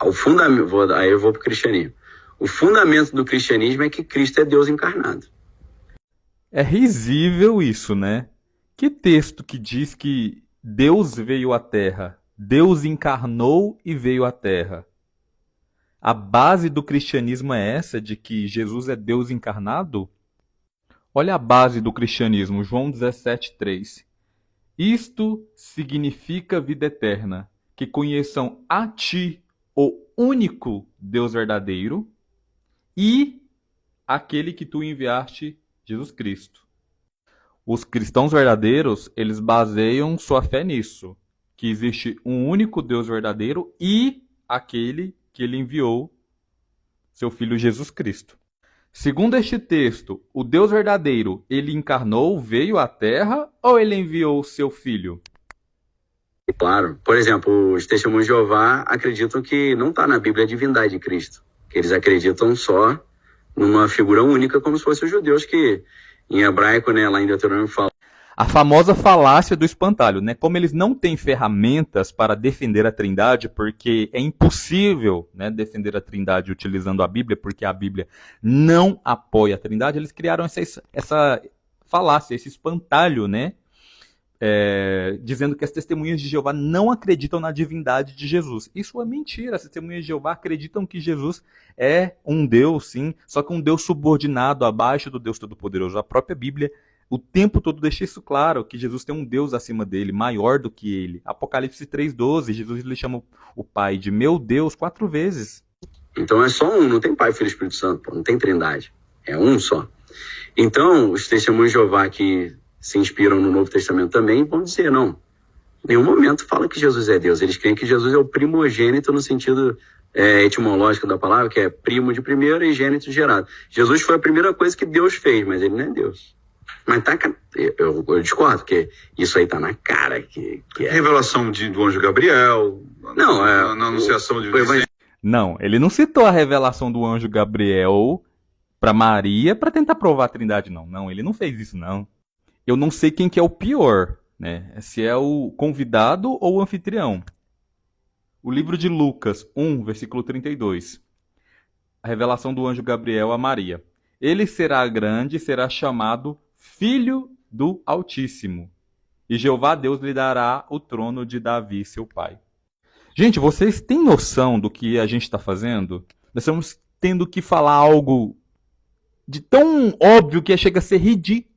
O fundamento, aí eu vou para o cristianismo. O fundamento do cristianismo é que Cristo é Deus encarnado. É risível isso, né? Que texto que diz que Deus veio à Terra, Deus encarnou e veio à Terra? A base do cristianismo é essa, de que Jesus é Deus encarnado? Olha a base do cristianismo, João 17,3. Isto significa vida eterna, que conheçam a Ti, o único Deus verdadeiro, e aquele que Tu enviaste, Jesus Cristo. Os cristãos verdadeiros, eles baseiam sua fé nisso, que existe um único Deus verdadeiro e aquele que ele enviou, seu Filho Jesus Cristo. Segundo este texto, o Deus verdadeiro, ele encarnou, veio à Terra ou ele enviou o seu Filho? Claro. Por exemplo, os testemunhos de Jeová acreditam que não está na Bíblia a divindade de Cristo. Que eles acreditam só numa figura única, como se fossem os judeus, que em hebraico, né, lá em Deuteronômio fala. A famosa falácia do espantalho, né? Como eles não têm ferramentas para defender a Trindade, porque é impossível, né, defender a Trindade utilizando a Bíblia, porque a Bíblia não apoia a Trindade, eles criaram essa falácia, esse espantalho, né? Dizendo que as testemunhas de Jeová não acreditam na divindade de Jesus. Isso é mentira. As testemunhas de Jeová acreditam que Jesus é um Deus, sim, só que um Deus subordinado abaixo do Deus Todo-Poderoso. A própria Bíblia o tempo todo deixa isso claro, que Jesus tem um Deus acima dele, maior do que ele. Apocalipse 3,12, Jesus lhe chama o Pai de meu Deus 4 vezes. Então é só um, não tem Pai, Filho e Espírito Santo, não tem Trindade. É um só. Então, os testemunhos de Jeová que se inspiram no Novo Testamento também vão dizer, não, em nenhum momento fala que Jesus é Deus. Eles creem que Jesus é o primogênito no sentido etimológico da palavra, que é primo de primeiro e gênito de gerado. Jesus foi a primeira coisa que Deus fez, mas ele não é Deus. Mas tá, eu discordo, porque isso aí tá na cara. Que é. Revelação do anjo Gabriel, não, na anunciação de Não, ele não citou a revelação do anjo Gabriel para Maria para tentar provar a Trindade, não. Não, ele não fez isso, não. Eu não sei quem que é o pior, né? Se é o convidado ou o anfitrião. O livro de Lucas 1, versículo 32. A revelação do anjo Gabriel a Maria. Ele será grande e será chamado Filho do Altíssimo. E Jeová Deus lhe dará o trono de Davi, seu pai. Gente, vocês têm noção do que a gente está fazendo? Nós estamos tendo que falar algo de tão óbvio que chega a ser ridículo.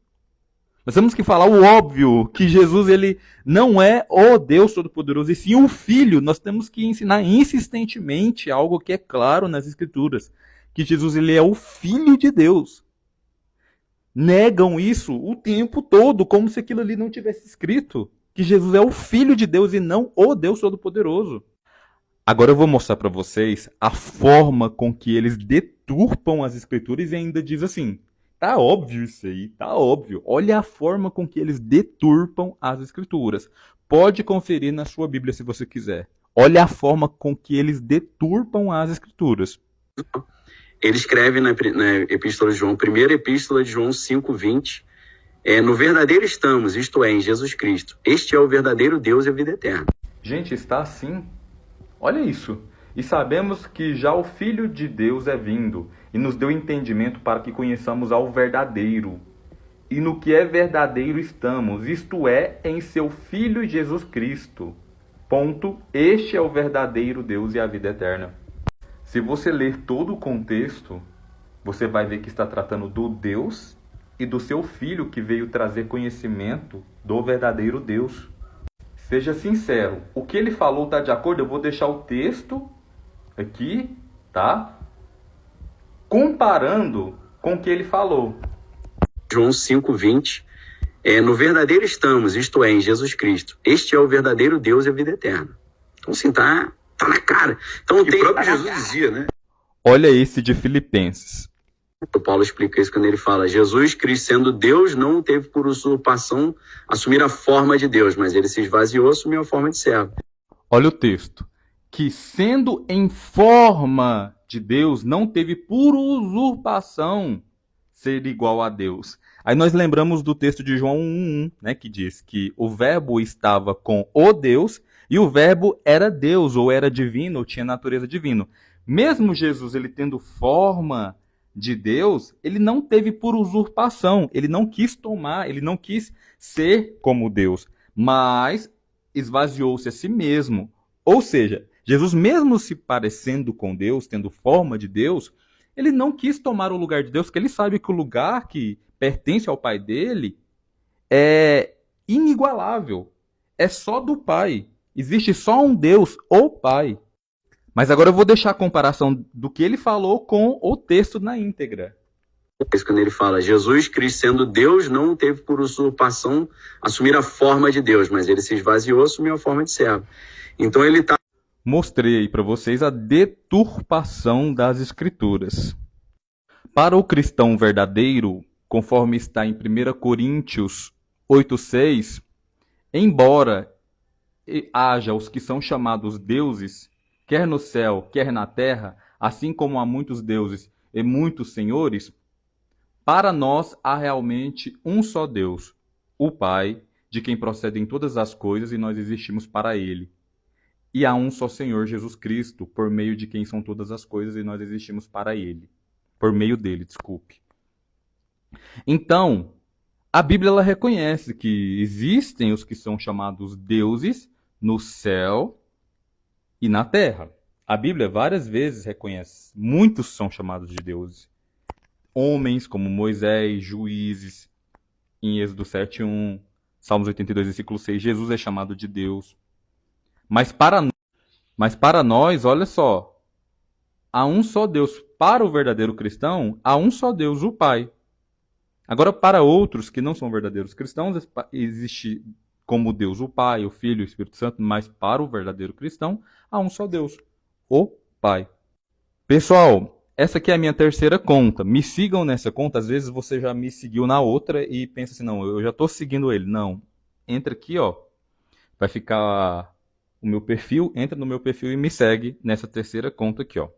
Nós temos que falar o óbvio, que Jesus ele não é o Deus Todo-Poderoso, e sim o Filho. Nós temos que ensinar insistentemente algo que é claro nas Escrituras, que Jesus ele é o Filho de Deus. Negam isso o tempo todo, como se aquilo ali não tivesse escrito, que Jesus é o Filho de Deus e não o Deus Todo-Poderoso. Agora eu vou mostrar para vocês a forma com que eles deturpam as Escrituras e ainda diz assim, tá óbvio isso aí, tá óbvio. Olha a forma com que eles deturpam as Escrituras. Pode conferir na sua Bíblia se você quiser. Olha a forma com que eles deturpam as Escrituras. Ele escreve na Epístola de João, primeira Epístola de João 5,20, no verdadeiro estamos, isto é, em Jesus Cristo. Este é o verdadeiro Deus e a vida eterna. Gente, está assim. Olha isso. E sabemos que já o Filho de Deus é vindo e nos deu entendimento para que conheçamos ao verdadeiro. E no que é verdadeiro estamos, isto é, em seu Filho Jesus Cristo. Ponto. Este é o verdadeiro Deus e a vida eterna. Se você ler todo o contexto, você vai ver que está tratando do Deus e do seu Filho que veio trazer conhecimento do verdadeiro Deus. Seja sincero, o que ele falou está de acordo? Eu vou deixar o texto aqui, tá? Comparando com o que ele falou. João 5,20, no verdadeiro estamos, isto é, em Jesus Cristo. Este é o verdadeiro Deus e a vida eterna. Então, assim, tá na cara. Então, o próprio Jesus dizia, né? Olha esse de Filipenses. O Paulo explica isso quando ele fala, Jesus Cristo, sendo Deus, não teve por usurpação assumir a forma de Deus, mas ele se esvaziou, assumiu a forma de servo. Olha o texto. Que sendo em forma de Deus, não teve por usurpação ser igual a Deus. Aí nós lembramos do texto de João 1,1, né, que diz que o verbo estava com o Deus E o verbo era Deus, ou era divino, ou tinha natureza divina. Mesmo Jesus, ele tendo forma de Deus, ele não teve por usurpação, ele não quis tomar, ele não quis ser como Deus, mas esvaziou-se a si mesmo. Ou seja, Jesus, mesmo se parecendo com Deus, tendo forma de Deus, ele não quis tomar o lugar de Deus, porque ele sabe que o lugar que pertence ao Pai dele é inigualável. É só do Pai. Existe só um Deus, o Pai. Mas agora eu vou deixar a comparação do que ele falou com o texto na íntegra. Isso quando ele fala, Jesus Cristo sendo Deus não teve por usurpação assumir a forma de Deus, mas ele se esvaziou, assumiu a forma de servo. Então ele está... Mostrei aí para vocês a deturpação das Escrituras. Para o cristão verdadeiro, conforme está em 1 Coríntios 8,6, embora haja os que são chamados deuses, quer no céu, quer na terra, assim como há muitos deuses e muitos senhores, para nós há realmente um só Deus, o Pai, de quem procedem todas as coisas e nós existimos para Ele. E há um só Senhor, Jesus Cristo, por meio de quem são todas as coisas e nós existimos para Ele. Por meio dele, desculpe. Então, a Bíblia ela reconhece que existem os que são chamados deuses no céu e na terra. A Bíblia várias vezes reconhece. Muitos são chamados de deuses. Homens como Moisés, juízes, em Êxodo 7:1, Salmos 82, versículo 6, Jesus é chamado de Deus. Mas para nós, olha só, há um só Deus. Para o verdadeiro cristão, há um só Deus, o Pai. Agora, para outros que não são verdadeiros cristãos, existe como Deus o Pai, o Filho e o Espírito Santo, mas para o verdadeiro cristão, há um só Deus, o Pai. Pessoal, essa aqui é a minha terceira conta. Me sigam nessa conta. Às vezes você já me seguiu na outra e pensa assim, não, eu já estou seguindo ele. Não. Entra aqui, ó. Vai ficar o meu perfil. Entra no meu perfil e me segue nessa terceira conta aqui, ó.